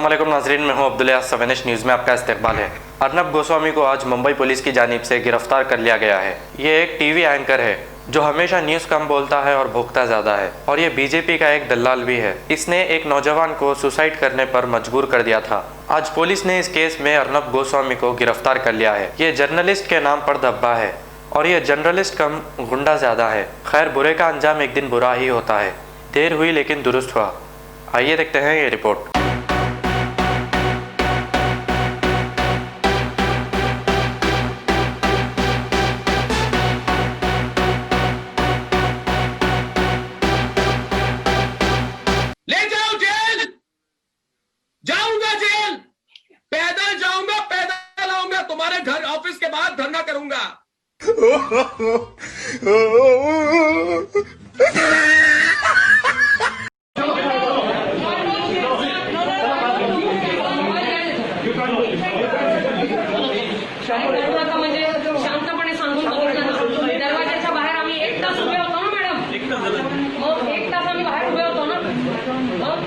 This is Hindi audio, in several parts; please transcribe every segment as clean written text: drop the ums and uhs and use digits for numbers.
अस्सलामुअलैकुम नाज़रीन, मैं हूं अब्दुल्ला। 7H न्यूज़ में आपका इस्तकबाल है। अर्नब गोस्वामी को आज मुंबई पुलिस की जानिब से गिरफ्तार कर लिया गया है। ये एक टीवी एंकर है जो हमेशा न्यूज़ कम बोलता है और भुगता ज़्यादा है, और ये बीजेपी का एक दलाल भी है। इसने एक नौजवान को सुसाइड करने पर मजबूर कर दिया था। आज पुलिस ने इस केस में अर्नब गोस्वामी को गिरफ्तार कर लिया है। ये जर्नलिस्ट के नाम पर धब्बा है और ये जर्नलिस्ट कम गुंडा ज़्यादा है। खैर, बुरे का अंजाम एक दिन बुरा ही होता है। देर हुई लेकिन दुरुस्त हुआ। आइए देखते हैं ये रिपोर्ट। ले जाओ जेल, जाऊंगा जेल, पैदल जाऊंगा, पैदल आऊंगा, तुम्हारे घर ऑफिस के बाहर धरना करूंगा। म्हणजे शांतपणे सांगून दरवाजाच्या बाहेर आम्ही 1 तास उभे होतो ना मॅडम, मग 1 तास आम्ही बाहेर उभे होतो ना, मग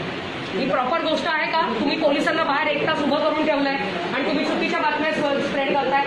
ही प्रॉपर गोष्ट आहे का? तुम्ही पोलिसांना बाहेर 1 तास उभं करून ठेवलंय आणि तुम्ही चुकीच्या बातम्या स्प्रेड करताय.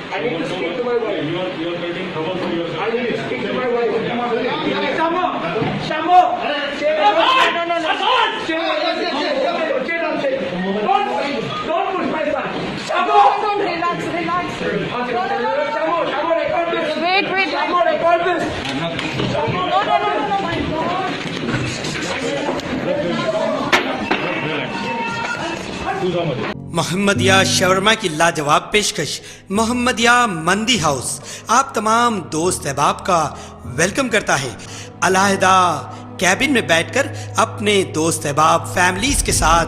I need to speak to my wife. You are getting trouble for yourself. I need to speak to my wife. Shamo! Shamo! Don't push my son. Shamo! Relax. Shamo, record this. Wait. Shamo, record this. No, my God. Mohammadia shawarma की लाजवाब पेशकश मोहम्मदिया मंदी हाउस आप तमाम दोस्त अहबाब का वेलकम करता है। अलहदा कैबिन में बैठकर अपने दोस्त अहबाब फैमिलीज के साथ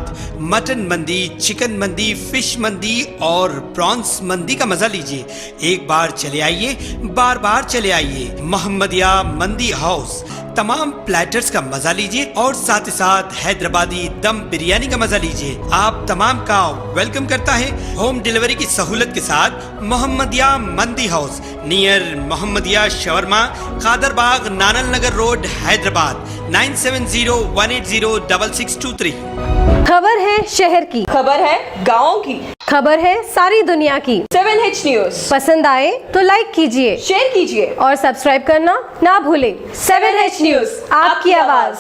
मटन मंदी, चिकन मंदी, फिश मंदी और प्रॉन्स मंदी का मजा लीजिए। एक बार चले आइए, बार बार चले आइए। मोहम्मदिया मंदी हाउस तमाम प्लेटर्स का मजा लीजिए और साथ ही साथ हैदराबादी दम बिरयानी का मजा लीजिए। आप तमाम का वेलकम करता है होम डिलीवरी की सहूलत के साथ मोहम्मदिया मंदी house near Mohammadia shawarma, Kadarbagh, नानल नगर रोड, हैदराबाद 9701806623। खबर है शहर की, खबर है गाँव की, खबर है सारी दुनिया की। 7H न्यूज पसंद आए तो लाइक कीजिए, शेयर कीजिए और सब्सक्राइब करना ना भूलें। 7H न्यूज, आपकी आवाज।